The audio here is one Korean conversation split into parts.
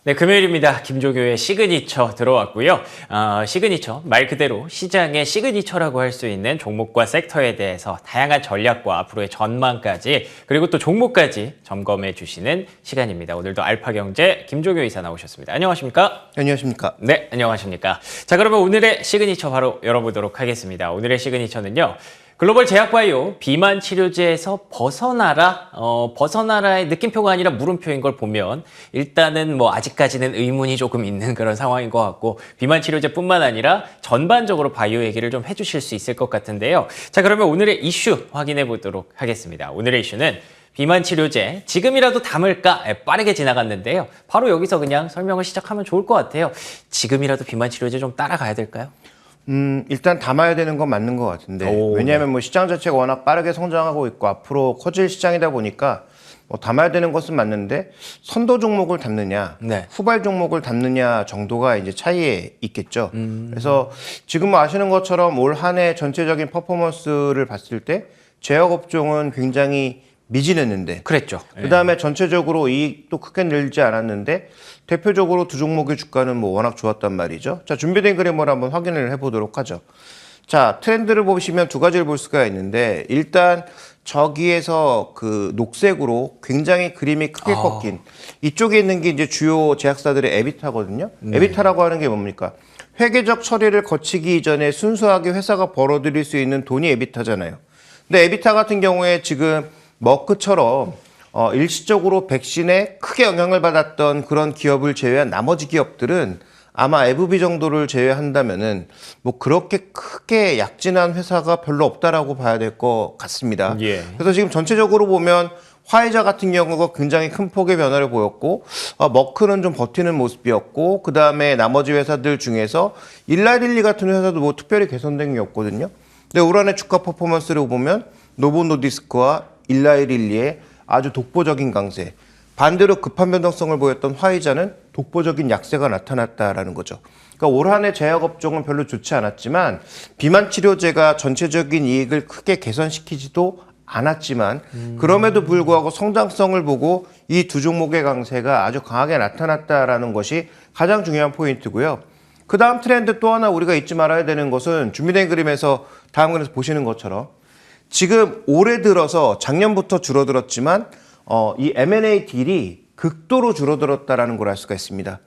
네, 금요일입니다. 김조교의 시그니처 들어왔고요. 시그니처, 말 그대로 시장의 시그니처라고 할 수 있는 종목과 섹터에 대해서 다양한 전략과 앞으로의 전망까지 그리고 또 종목까지 점검해 주시는 시간입니다. 오늘도 알파경제 김조교 이사 나오셨습니다. 안녕하십니까? 안녕하십니까? 네, 안녕하십니까? 자, 그러면 오늘의 시그니처 바로 열어보도록 하겠습니다. 오늘의 시그니처는요. 글로벌 제약바이오 비만 치료제에서 벗어나라의 느낌표가 아니라 물음표인 걸 보면 일단은 뭐 아직까지는 의문이 조금 있는 그런 상황인 것 같고 비만 치료제뿐만 아니라 전반적으로 바이오 얘기를 좀 해주실 수 있을 것 같은데요. 자, 그러면 오늘의 이슈 확인해 보도록 하겠습니다. 오늘의 이슈는 비만 치료제 지금이라도 담을까 빠르게 지나갔는데요. 바로 여기서 그냥 설명을 시작하면 좋을 것 같아요. 지금이라도 비만 치료제 좀 따라가야 될까요? 일단 담아야 되는 건 맞는 것 같은데 왜냐하면 뭐 시장 자체가 워낙 빠르게 성장하고 있고 앞으로 커질 시장이다 보니까 뭐 담아야 되는 것은 맞는데 선도 종목을 담느냐 네. 후발 종목을 담느냐 정도가 이제 차이에 있겠죠. 그래서 지금 뭐 아시는 것처럼 올 한 해 전체적인 퍼포먼스를 봤을 때 제약 업종은 굉장히 미진했는데 그랬죠. 그다음에 전체적으로 이익도 크게 늘지 않았는데 대표적으로 두 종목의 주가는 뭐 워낙 좋았단 말이죠. 자, 준비된 그림을 한번 확인을 해보도록 하죠. 자, 트렌드를 보시면 두 가지를 볼 수가 있는데 일단 저기에서 그 녹색으로 굉장히 그림이 크게 꺾인 이쪽에 있는 게 이제 주요 제약사들의 에비타거든요. 에비타라고 하는 게 뭡니까? 회계적 처리를 거치기 이전에 순수하게 회사가 벌어들일 수 있는 돈이 에비타잖아요. 근데 에비타 같은 경우에 지금 머크처럼 일시적으로 백신에 크게 영향을 받았던 그런 기업을 제외한 나머지 기업들은 아마 에브비 정도를 제외한다면은 뭐 그렇게 크게 약진한 회사가 별로 없다라고 봐야 될 것 같습니다. 예. 그래서 지금 전체적으로 보면 화이자 같은 경우가 굉장히 큰 폭의 변화를 보였고 머크는 좀 버티는 모습이었고 그 다음에 나머지 회사들 중에서 일라릴리 같은 회사도 뭐 특별히 개선된 게 없거든요. 근데 올 한해 주가 퍼포먼스를 보면 노보노디스크와 일라이릴리의 아주 독보적인 강세, 반대로 급한 변동성을 보였던 화이자는 독보적인 약세가 나타났다라는 거죠. 그러니까 올 한해 제약업종은 별로 좋지 않았지만 비만 치료제가 전체적인 이익을 크게 개선시키지도 않았지만 그럼에도 불구하고 성장성을 보고 이 두 종목의 강세가 아주 강하게 나타났다라는 것이 가장 중요한 포인트고요. 그 다음 트렌드 또 하나 우리가 잊지 말아야 되는 것은 준비된 그림에서 다음 그림에서 보시는 것처럼 지금 올해 들어서 작년부터 줄어들었지만 이 M&A 딜이 극도로 줄어들었다라는 걸 알 수가 있습니다.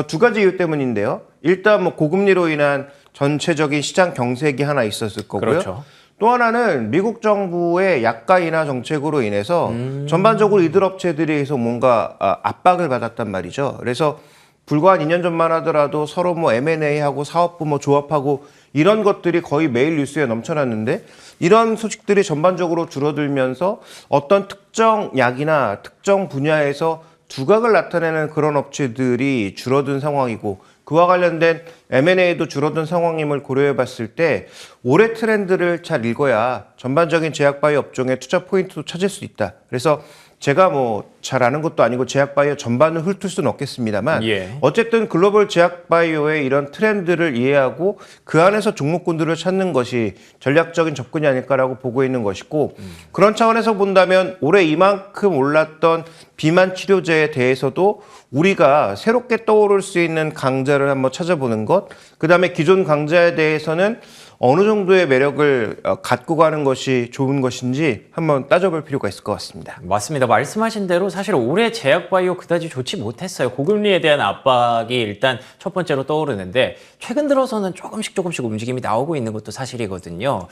두 가지 이유 때문인데요. 일단 뭐 고금리로 인한 전체적인 시장 경색이 하나 있었을 거고요. 그렇죠. 또 하나는 미국 정부의 약가 인하 정책으로 인해서 전반적으로 이들 업체들에서 뭔가 압박을 받았단 말이죠. 그래서 불과 한 2년 전만 하더라도 서로 뭐 M&A하고 사업부 뭐 조합하고 이런 것들이 거의 매일 뉴스에 넘쳐났는데 이런 소식들이 전반적으로 줄어들면서 어떤 특정 약이나 특정 분야에서 두각을 나타내는 그런 업체들이 줄어든 상황이고 그와 관련된 M&A도 줄어든 상황임을 고려해 봤을 때 올해 트렌드를 잘 읽어야 전반적인 제약바이오 업종의 투자 포인트도 찾을 수 있다. 그래서 제가 뭐 잘 아는 것도 아니고 제약바이오 전반을 훑을 수는 없겠습니다만 어쨌든 글로벌 제약바이오의 이런 트렌드를 이해하고 그 안에서 종목군들을 찾는 것이 전략적인 접근이 아닐까라고 보고 있는 것이고 그런 차원에서 본다면 올해 이만큼 올랐던 비만 치료제에 대해서도 우리가 새롭게 떠오를 수 있는 강자를 한번 찾아보는 것, 그 다음에 기존 강자에 대해서는 어느 정도의 매력을 갖고 가는 것이 좋은 것인지 한번 따져볼 필요가 있을 것 같습니다. 맞습니다. 말씀하신 대로 사실 올해 제약바이오 그다지 좋지 못했어요. 고금리에 대한 압박이 일단 첫 번째로 떠오르는데 최근 들어서는 조금씩 움직임이 나오고 있는 것도 사실이거든요.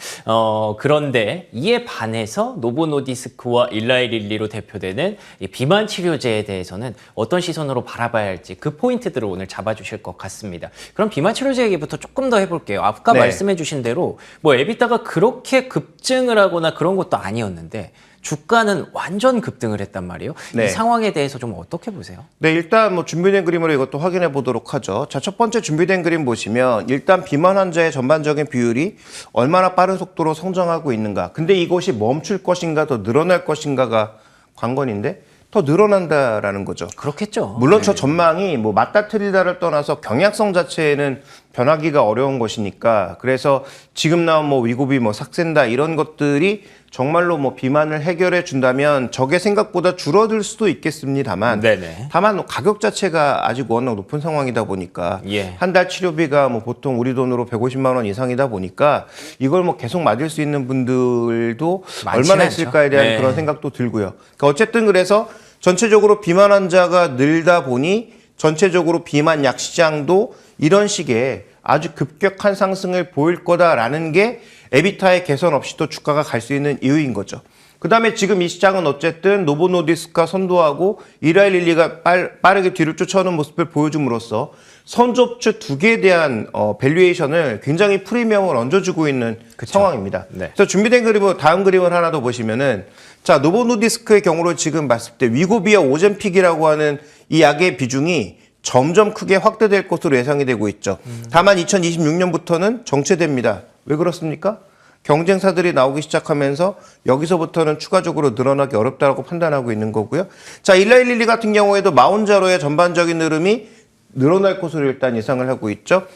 그런데 이에 반해서 노보노디스크와 일라이릴리로 대표되는 이 비만 치료제에 대해서는 어떤 시선으로 바라봐야 할지 그 포인트들을 오늘 잡아주실 것 같습니다. 그럼 비만 치료제 얘기부터 조금 더 해볼게요. 아까 말씀해 주신 대로 뭐 에비타가 그렇게 급증을 하거나 그런 것도 아니었는데 주가는 완전 급등을 했단 말이에요. 이 상황에 대해서 좀 어떻게 보세요? 네, 일단 뭐 준비된 그림으로 이것도 확인해 보도록 하죠. 자, 첫 번째 준비된 그림 보시면 일단 비만 환자의 전반적인 비율이 얼마나 빠른 속도로 성장하고 있는가. 근데 이것이 멈출 것인가 더 늘어날 것인가가 관건인데 더 늘어난다라는 거죠. 그렇겠죠. 물론 저 전망이 뭐 맞다 틀리다를 떠나서 경약성 자체에는 변하기가 어려운 것이니까 그래서 지금 나온 뭐 위고비 뭐 삭센다 이런 것들이 정말로 뭐 비만을 해결해 준다면 저게 생각보다 줄어들 수도 있겠습니다만 네네. 다만 가격 자체가 아직 워낙 높은 상황이다 보니까 예. 한 달 치료비가 뭐 보통 우리 돈으로 150만 원 이상이다 보니까 이걸 뭐 계속 맞을 수 있는 분들도 많지는 얼마나 않죠. 있을까에 대한 네. 그런 생각도 들고요. 그러니까 어쨌든 그래서 전체적으로 비만 환자가 늘다 보니 전체적으로 비만 약 시장도 이런 식의 아주 급격한 상승을 보일 거다라는 게 에비타의 개선 없이도 주가가 갈 수 있는 이유인 거죠. 그다음에 지금 이 시장은 어쨌든 노보노디스크가 선도하고 이라일릴리가 빠르게 뒤를 쫓아오는 모습을 보여줌으로써 선조업체 두 개에 대한 밸류에이션을 굉장히 프리미엄을 얹어주고 있는 상황입니다. 네. 그래서 준비된 그림은 다음 그림을 하나 더 보시면은 자 노보노디스크의 경우로 지금 봤을 때 위고비와 오젬픽이라고 하는 이 약의 비중이 점점 크게 확대될 것으로 예상이 되고 있죠. 다만 2026년부터는 정체됩니다. 왜 그렇습니까? 경쟁사들이 나오기 시작하면서 여기서부터는 추가적으로 늘어나기 어렵다고 판단하고 있는 거고요. 자, 일라일릴리 같은 경우에도 마운자로의 전반적인 흐름이 늘어날 것으로 일단 예상을 하고 있죠.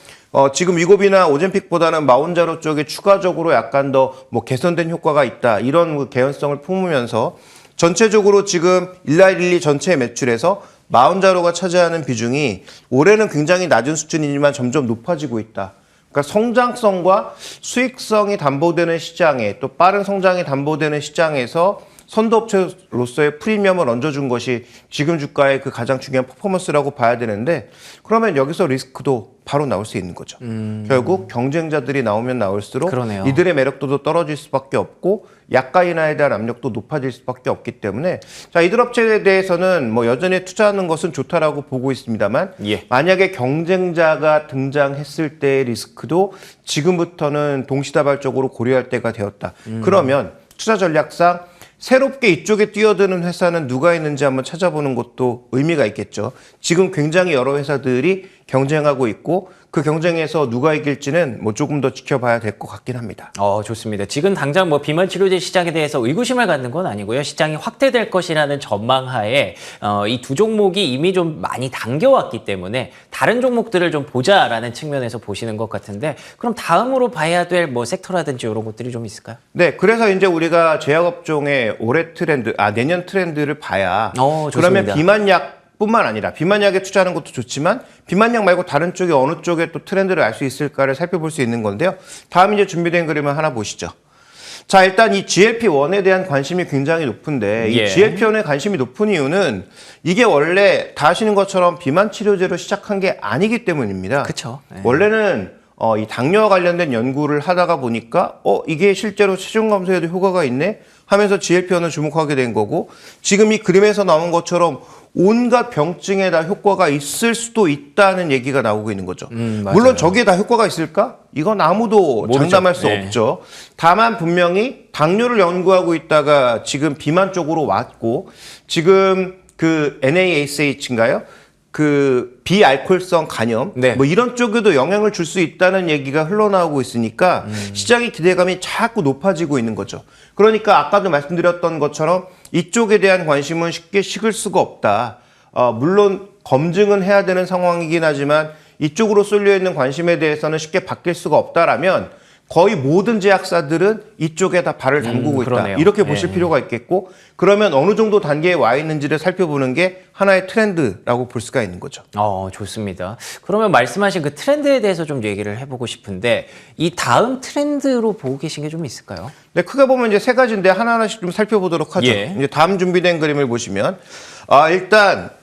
지금 위고비나 오젬픽보다는 마운자로 쪽에 추가적으로 약간 더 뭐 개선된 효과가 있다. 이런 개연성을 품으면서 전체적으로 지금 일라일릴리 전체 매출에서 마운자로가 차지하는 비중이 올해는 굉장히 낮은 수준이지만 점점 높아지고 있다. 그러니까 성장성과 수익성이 담보되는 시장에 또 빠른 성장이 담보되는 시장에서 선도업체로서의 프리미엄을 얹어준 것이 지금 주가의 그 가장 중요한 퍼포먼스라고 봐야 되는데 그러면 여기서 리스크도 바로 나올 수 있는 거죠. 결국 경쟁자들이 나오면 나올수록 그러네요. 이들의 매력도도 떨어질 수밖에 없고 약가 인하에 대한 압력도 높아질 수밖에 없기 때문에 자 이들 업체에 대해서는 뭐 여전히 투자하는 것은 좋다라고 보고 있습니다만 예. 만약에 경쟁자가 등장했을 때의 리스크도 지금부터는 동시다발적으로 고려할 때가 되었다. 그러면 투자 전략상 새롭게 이쪽에 뛰어드는 회사는 누가 있는지 한번 찾아보는 것도 의미가 있겠죠. 지금 굉장히 여러 회사들이 경쟁하고 있고 그 경쟁에서 누가 이길지는 뭐 조금 더 지켜봐야 될 것 같긴 합니다. 좋습니다. 지금 당장 뭐 비만 치료제 시장에 대해서 의구심을 갖는 건 아니고요. 시장이 확대될 것이라는 전망하에 이 두 종목이 이미 좀 많이 당겨왔기 때문에 다른 종목들을 좀 보자라는 측면에서 보시는 것 같은데 그럼 다음으로 봐야 될 뭐 섹터라든지 이런 것들이 좀 있을까요? 네, 그래서 이제 우리가 제약업종의 올해 트렌드, 내년 트렌드를 봐야 그러면 좋습니다. 비만약 뿐만 아니라 비만약에 투자하는 것도 좋지만 비만약 말고 다른 쪽에 어느 쪽에 또 트렌드를 알 수 있을까를 살펴볼 수 있는 건데요. 다음 이제 준비된 그림을 하나 보시죠. 자, 일단 이 GLP-1에 대한 관심이 굉장히 높은데 예. 이 GLP-1에 관심이 높은 이유는 이게 원래 다 아시는 것처럼 비만 치료제로 시작한 게 아니기 때문입니다. 그렇죠. 네. 원래는 이 당뇨와 관련된 연구를 하다가 보니까 이게 실제로 체중 감소에도 효과가 있네 하면서 GLP-1을 주목하게 된 거고 지금 이 그림에서 나온 것처럼 온갖 병증에 다 효과가 있을 수도 있다는 얘기가 나오고 있는 거죠. 물론 저기에 다 효과가 있을까? 이건 아무도 모르죠. 장담할 수 네. 없죠. 다만 분명히 당뇨를 연구하고 있다가 지금 비만 쪽으로 왔고 지금 그 NASH인가요? 그 비알코올성 간염 네. 뭐 이런 쪽에도 영향을 줄 수 있다는 얘기가 흘러나오고 있으니까 시장의 기대감이 자꾸 높아지고 있는 거죠. 그러니까 아까도 말씀드렸던 것처럼 이쪽에 대한 관심은 쉽게 식을 수가 없다. 물론 검증은 해야 되는 상황이긴 하지만 이쪽으로 쏠려 있는 관심에 대해서는 쉽게 바뀔 수가 없다라면 거의 모든 제약사들은 이쪽에 다 발을 담그고 있다. 그러네요. 이렇게 보실 필요가 있겠고 그러면 어느 정도 단계에 와 있는지를 살펴보는 게 하나의 트렌드라고 볼 수가 있는 거죠. 좋습니다. 그러면 말씀하신 그 트렌드에 대해서 좀 얘기를 해보고 싶은데 이 다음 트렌드로 보고 계신 게 좀 있을까요? 네, 크게 보면 이제 세 가지인데 하나하나씩 좀 살펴보도록 하죠. 예. 이제 다음 준비된 그림을 보시면 일단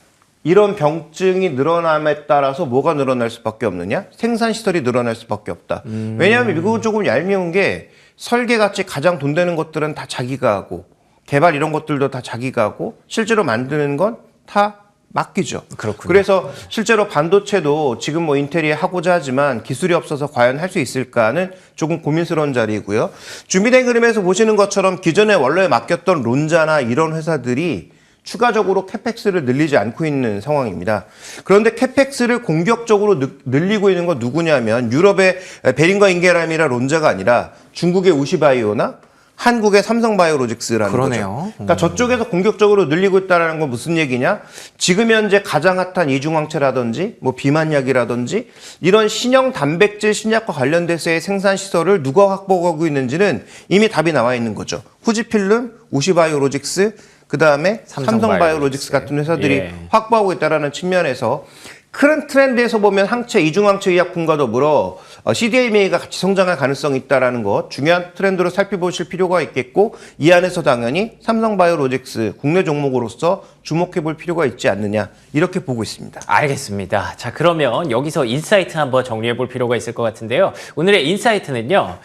이런 병증이 늘어남에 따라서 뭐가 늘어날 수밖에 없느냐? 생산시설이 늘어날 수밖에 없다. 왜냐하면 미국은 조금 얄미운 게 설계같이 가장 돈 되는 것들은 다 자기가 하고 개발 이런 것들도 다 자기가 하고 실제로 만드는 건 다 맡기죠. 그렇군요. 그래서 실제로 반도체도 지금 뭐 인텔이 하고자 하지만 기술이 없어서 과연 할 수 있을까는 조금 고민스러운 자리이고요. 준비된 그림에서 보시는 것처럼 기존에 원래 맡겼던 론자나 이런 회사들이 추가적으로 캐펙스를 늘리지 않고 있는 상황입니다. 그런데 캐펙스를 공격적으로 늘리고 있는 건 누구냐면 유럽의 베링거 인게람이라 론자가 아니라 중국의 우시바이오나 한국의 삼성바이오로직스라는 그러네요. 거죠. 그러니까 저쪽에서 공격적으로 늘리고 있다는 건 무슨 얘기냐? 지금 현재 가장 핫한 이중항체라든지 뭐 비만약이라든지 이런 신형 단백질 신약과 관련돼서의 생산 시설을 누가 확보하고 있는지는 이미 답이 나와 있는 거죠. 후지필름, 우시바이오로직스, 그다음에 삼성바이오로직스 같은 회사들이 예. 확보하고 있다는 측면에서 큰 트렌드에서 보면 항체, 이중항체 의약품과 더불어 CDMA가 같이 성장할 가능성이 있다는 것 중요한 트렌드로 살펴보실 필요가 있겠고 이 안에서 당연히 삼성바이오로직스 국내 종목으로서 주목해 볼 필요가 있지 않느냐 이렇게 보고 있습니다. 알겠습니다. 자, 그러면 여기서 인사이트 한번 정리해 볼 필요가 있을 것 같은데요. 오늘의 인사이트는요.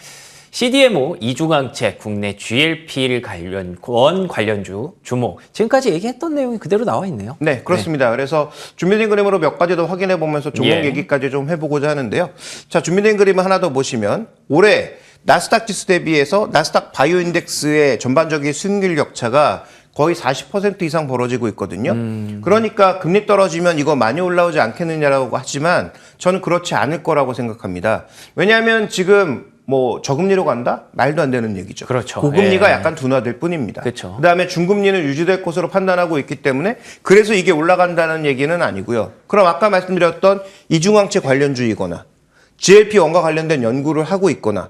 CDMO 이중항체 국내 GLP 관련주 주목. 지금까지 얘기했던 내용이 그대로 나와 있네요. 네, 그렇습니다. 그래서 준비된 그림으로 몇 가지 더 확인해 보면서 종목 예. 얘기까지 좀 해보고자 하는데요. 자, 준비된 그림을 하나 더 보시면 올해 나스닥 지수 대비해서 나스닥 바이오 인덱스의 전반적인 수익률 격차가 거의 40% 이상 벌어지고 있거든요. 그러니까 금리 떨어지면 이거 많이 올라오지 않겠느냐라고 하지만 저는 그렇지 않을 거라고 생각합니다. 왜냐하면 지금 뭐 저금리로 간다? 말도 안 되는 얘기죠. 그렇죠. 고금리가 예. 약간 둔화될 뿐입니다. 그렇죠. 그다음에 중금리는 유지될 것으로 판단하고 있기 때문에 그래서 이게 올라간다는 얘기는 아니고요. 그럼 아까 말씀드렸던 이중항체 관련주이거나 GLP-1과 관련된 연구를 하고 있거나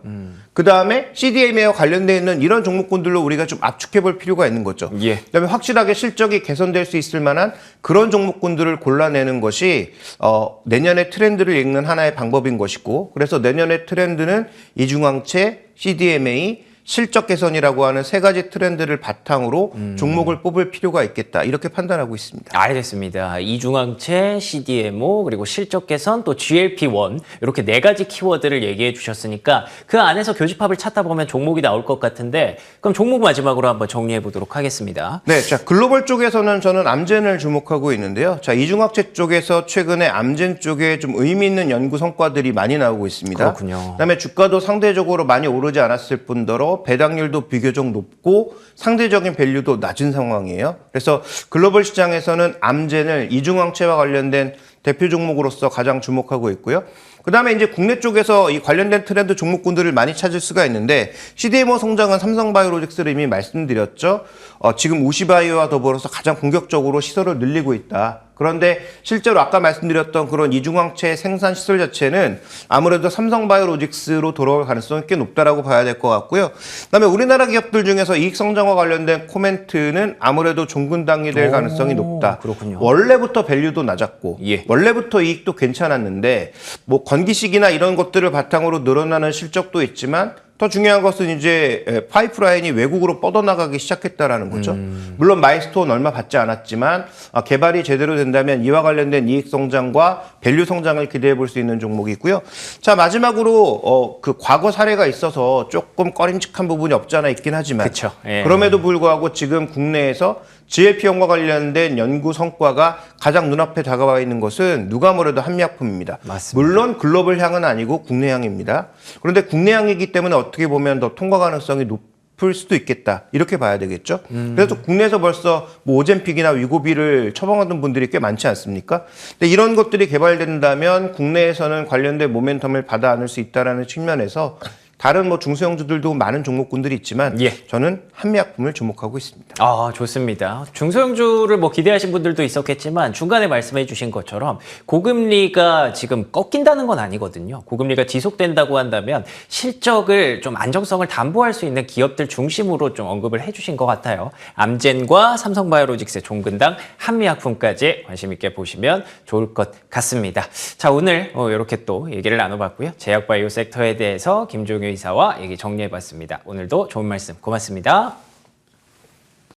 그다음에 CDMA와 관련되어 있는 이런 종목군들로 우리가 좀 압축해 볼 필요가 있는 거죠. 예. 그다음에 확실하게 실적이 개선될 수 있을 만한 그런 종목군들을 골라내는 것이 내년의 트렌드를 읽는 하나의 방법인 것이고 그래서 내년의 트렌드는 이중항체, CDMA, 실적 개선이라고 하는 세 가지 트렌드를 바탕으로 종목을 뽑을 필요가 있겠다. 이렇게 판단하고 있습니다. 알겠습니다. 이중항체, CDMO, 그리고 실적 개선, 또 GLP-1 이렇게 네 가지 키워드를 얘기해 주셨으니까 그 안에서 교집합을 찾다 보면 종목이 나올 것 같은데 그럼 종목 마지막으로 한번 정리해 보도록 하겠습니다. 네, 자 글로벌 쪽에서는 저는 암젠을 주목하고 있는데요. 자 이중학체 쪽에서 최근에 암젠 쪽에 좀 의미 있는 연구 성과들이 많이 나오고 있습니다. 그렇군요. 그다음에 주가도 상대적으로 많이 오르지 않았을 뿐더러 배당률도 비교적 높고 상대적인 밸류도 낮은 상황이에요. 그래서 글로벌 시장에서는 암젠을 이중항체와 관련된 대표 종목으로서 가장 주목하고 있고요. 그다음에 이제 국내 쪽에서 이 관련된 트렌드 종목군들을 많이 찾을 수가 있는데 CDMO 성장은 삼성바이오로직스를 이미 말씀드렸죠. 지금 우시바이오와 더불어서 가장 공격적으로 시설을 늘리고 있다. 그런데 실제로 아까 말씀드렸던 그런 이중항체 생산 시설 자체는 아무래도 삼성바이오로직스로 돌아올 가능성이 꽤 높다라고 봐야 될 것 같고요. 그다음에 우리나라 기업들 중에서 이익 성장과 관련된 코멘트는 아무래도 종근당이 될 가능성이 높다. 그렇군요. 원래부터 밸류도 낮았고 예. 원래부터 이익도 괜찮았는데 뭐 건기식이나 이런 것들을 바탕으로 늘어나는 실적도 있지만 더 중요한 것은 이제 파이프라인이 외국으로 뻗어나가기 시작했다라는 거죠. 물론 마일스톤 얼마 받지 않았지만 개발이 제대로 된다면 이와 관련된 이익 성장과 밸류 성장을 기대해 볼 수 있는 종목이고요. 자 마지막으로 그 과거 사례가 있어서 조금 꺼림칙한 부분이 없지 않아 있긴 하지만 그쵸. 예. 그럼에도 불구하고 지금 국내에서 GLP-1과 관련된 연구 성과가 가장 눈앞에 다가와 있는 것은 누가 뭐래도 한미약품입니다. 맞습니다. 물론 글로벌향은 아니고 국내향입니다. 그런데 국내향이기 때문에 어떻게 보면 더 통과 가능성이 높을 수도 있겠다. 이렇게 봐야 되겠죠. 그래서 국내에서 벌써 뭐 오젬픽이나 위고비를 처방하던 분들이 꽤 많지 않습니까? 근데 이런 것들이 개발된다면 국내에서는 관련된 모멘텀을 받아 안을 수 있다는 측면에서 다른 뭐 중소형주들도 많은 종목군들이 있지만 예. 저는 한미약품을 주목하고 있습니다. 아, 좋습니다. 중소형주를 뭐 기대하신 분들도 있었겠지만 중간에 말씀해 주신 것처럼 고금리가 지금 꺾인다는 건 아니거든요. 고금리가 지속된다고 한다면 실적을 좀 안정성을 담보할 수 있는 기업들 중심으로 좀 언급을 해 주신 것 같아요. 암젠과 삼성바이오로직스의 종근당, 한미약품까지 관심 있게 보시면 좋을 것 같습니다. 자, 오늘 이렇게 또 얘기를 나눠봤고요. 제약바이오 섹터에 대해서 김종효 이사와 얘기 정리해봤습니다. 오늘도 좋은 말씀 고맙습니다.